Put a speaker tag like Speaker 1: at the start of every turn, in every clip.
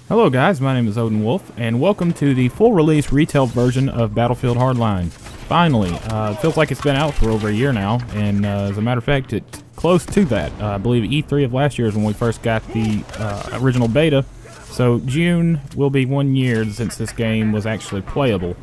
Speaker 1: Hello guys, my name is Odin Wolf, and welcome to the full release retail version of Battlefield Hardline. Finally, it feels like it's been out for over a year now, and as a matter of fact, it's close to that. I believe E3 of last year is when we first got the original beta, so June will be 1 year since this game was actually playable.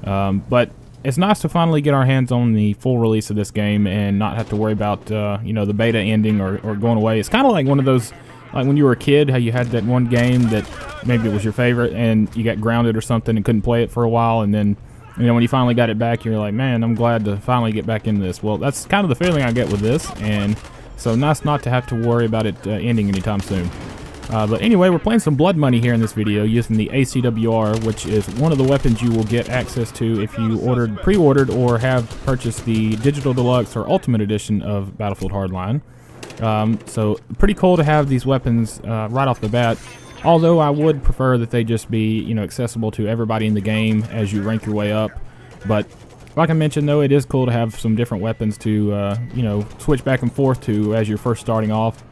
Speaker 1: But it's nice to finally get our hands on the full release of this game and not have to worry about the beta ending or going away. It's kind of like one of those, like when you were a kid, how you had that one game that maybe it was your favorite and you got grounded or something and couldn't play it for a while, and then when you finally got it back, you're like, man, I'm glad to finally get back into this. Well, that's kind of the feeling I get with this, and so nice not to have to worry about it ending anytime soon. But anyway, we're playing some blood money here in this video using the ACWR, which is one of the weapons you will get access to if you pre-ordered or have purchased the Digital Deluxe or Ultimate Edition of Battlefield Hardline. So pretty cool to have these weapons right off the bat, although I would prefer that they just be accessible to everybody in the game as you rank your way up. But like I mentioned, though, it is cool to have some different weapons to switch back and forth to as you're first starting off.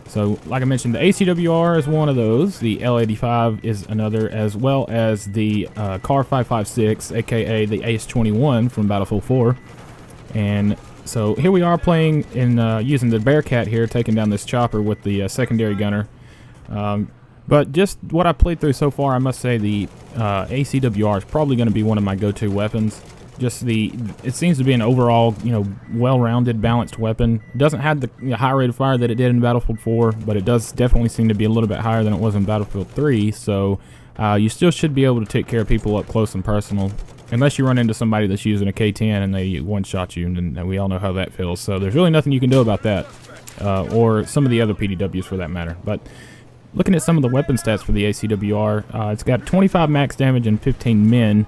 Speaker 1: So like I mentioned, the ACWR is one of those, the L85 is another, as well as the Car 556, aka the Ace-21 from Battlefield 4. And so here we are playing in using the Bearcat here, taking down this chopper with the secondary gunner. But just what I played through so far, I must say the ACWR is probably going to be one of my go-to weapons. It seems to be an overall, well-rounded, balanced weapon. It doesn't have the high rate of fire that it did in Battlefield 4, but it does definitely seem to be a little bit higher than it was in Battlefield 3. So you still should be able to take care of people up close and personal, unless you run into somebody that's using a K-10 and they one-shot you, and we all know how that feels. So there's really nothing you can do about that, or some of the other PDWs for that matter. But looking at some of the weapon stats for the ACWR, it's got 25 max damage and 15 min.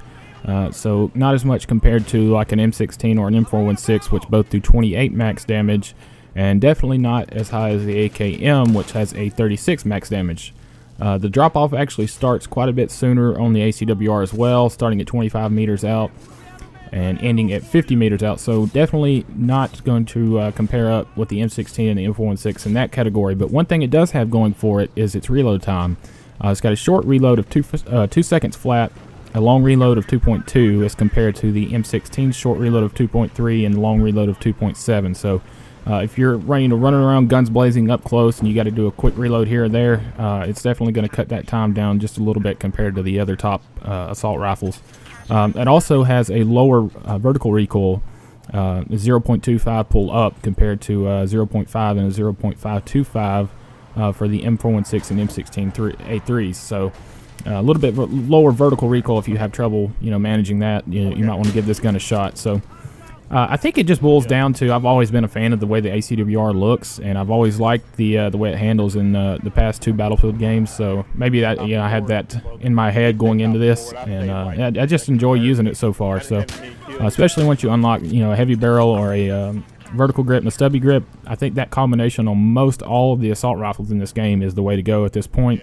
Speaker 1: So not as much compared to like an M16 or an M416, which both do 28 max damage, and definitely not as high as the AKM, which has a 36 max damage. The drop-off actually starts quite a bit sooner on the ACWR as well, starting at 25 meters out and ending at 50 meters out. So definitely not going to compare up with the M16 and the M416 in that category. But one thing it does have going for it is its reload time. It's got a short reload of 2 seconds flat, a long reload of 2.2 as compared to the M16's short reload of 2.3 and long reload of 2.7. So if you're running around guns blazing up close and you got to do a quick reload here or there, it's definitely going to cut that time down just a little bit compared to the other top assault rifles. It also has a lower vertical recoil, 0.25 pull up compared to 0.5 and a 0.525 for the M416 and M16 A3s. So a little bit lower vertical recoil if you have trouble, managing that. You might want to give this gun a shot. So I think it just boils down to, I've always been a fan of the way the ACWR looks, and I've always liked the way it handles in the past 2 Battlefield games. So maybe that I had that in my head going into this, and I just enjoy using it so far. So especially once you unlock a heavy barrel or a vertical grip and a stubby grip, I think that combination on most all of the assault rifles in this game is the way to go at this point.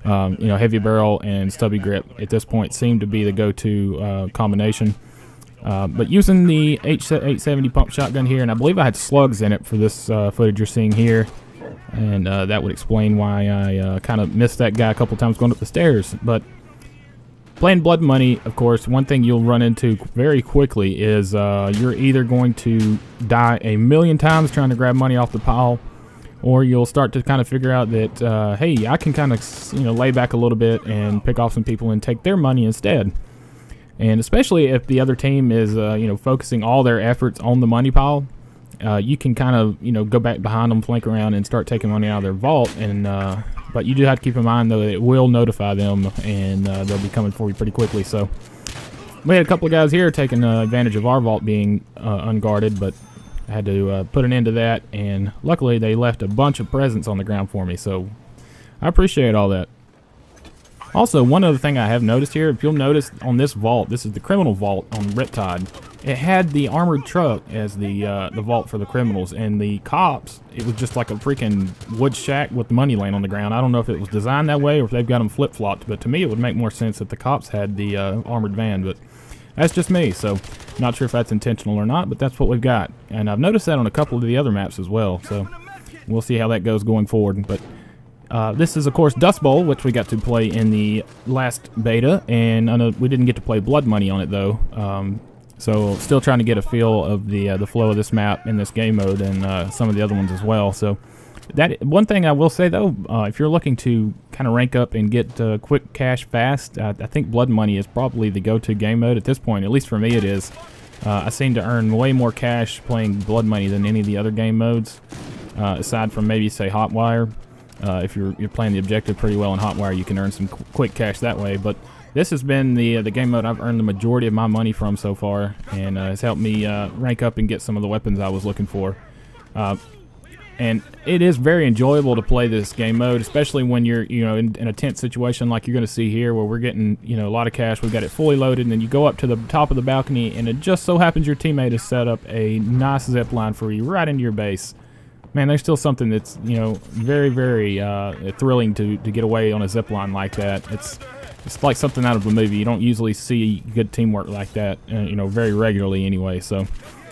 Speaker 1: Heavy barrel and stubby grip at this point seem to be the go-to combination. But using the H870 pump shotgun here, and I believe I had slugs in it for this footage you're seeing here, and that would explain why I kind of missed that guy a couple times going up the stairs. But playing blood money, of course, one thing you'll run into very quickly is you're either going to die a million times trying to grab money off the pile, or you'll start to kind of figure out that, hey, I can kind of, lay back a little bit and pick off some people and take their money instead. And especially if the other team is, focusing all their efforts on the money pile, you can kind of, go back behind them, flank around, and start taking money out of their vault. And but you do have to keep in mind, though, that it will notify them, and they'll be coming for you pretty quickly. So we had a couple of guys here taking advantage of our vault being unguarded, but I had to put an end to that, and luckily they left a bunch of presents on the ground for me, so I appreciate all that. Also, one other thing I have noticed here, if you'll notice on this vault, this is the criminal vault on Riptide, it had the armored truck as the vault for the criminals, and the cops, it was just like a freaking wood shack with money laying on the ground. I don't know if it was designed that way or if they've got them flip-flopped, but to me it would make more sense if the cops had the armored van, but that's just me, so not sure if that's intentional or not, but that's what we've got. And I've noticed that on a couple of the other maps as well, so we'll see how that goes going forward. But This is, of course, Dust Bowl, which we got to play in the last beta, and I know we didn't get to play Blood Money on it, though. So still trying to get a feel of the flow of this map in this game mode and some of the other ones as well. So that one thing I will say, though, if you're looking to kind of rank up and get quick cash fast, I think Blood Money is probably the go-to game mode at this point. At least for me it is. I seem to earn way more cash playing Blood Money than any of the other game modes, aside from maybe, say, Hotwire. If you're playing the objective pretty well in Hotwire, you can earn some quick cash that way. But this has been the game mode I've earned the majority of my money from so far, and has helped me rank up and get some of the weapons I was looking for. And it is very enjoyable to play this game mode, especially when you're in a tense situation like you're going to see here, where we're getting a lot of cash. We've got it fully loaded, and then you go up to the top of the balcony, and it just so happens your teammate has set up a nice zip line for you right into your base. Man, there's still something that's very, very thrilling to get away on a zip line like that. It's like something out of a movie. You don't usually see good teamwork like that, very regularly anyway. So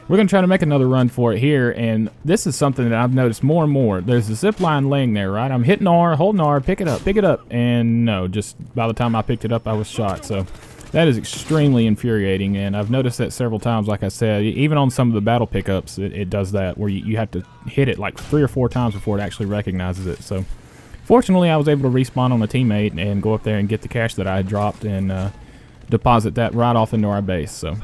Speaker 1: we're going to try to make another run for it here, and this is something that I've noticed more and more. There's a zip line laying there, right? I'm hitting R, holding R, pick it up, and no, just by the time I picked it up, I was shot. So that is extremely infuriating, and I've noticed that several times, like I said. Even on some of the battle pickups, it does that, where you have to hit it like 3 or 4 times before it actually recognizes it. So fortunately, I was able to respawn on a teammate and go up there and get the cash that I had dropped and deposit that right off into our base. So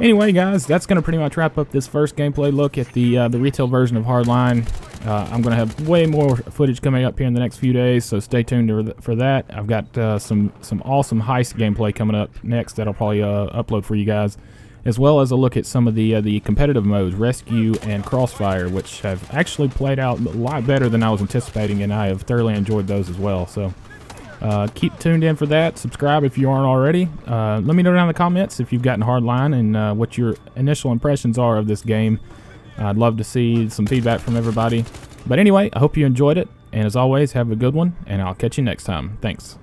Speaker 1: anyway, guys, that's going to pretty much wrap up this first gameplay look at the retail version of Hardline. I'm going to have way more footage coming up here in the next few days, so stay tuned for that. I've got some awesome heist gameplay coming up next that I'll probably upload for you guys, as well as a look at some of the competitive modes, Rescue and Crossfire, which have actually played out a lot better than I was anticipating, and I have thoroughly enjoyed those as well. So keep tuned in for that. Subscribe if you aren't already. Let me know down in the comments if you've gotten Hardline and what your initial impressions are of this game. I'd love to see some feedback from everybody. But anyway, I hope you enjoyed it, and as always, have a good one, and I'll catch you next time. Thanks.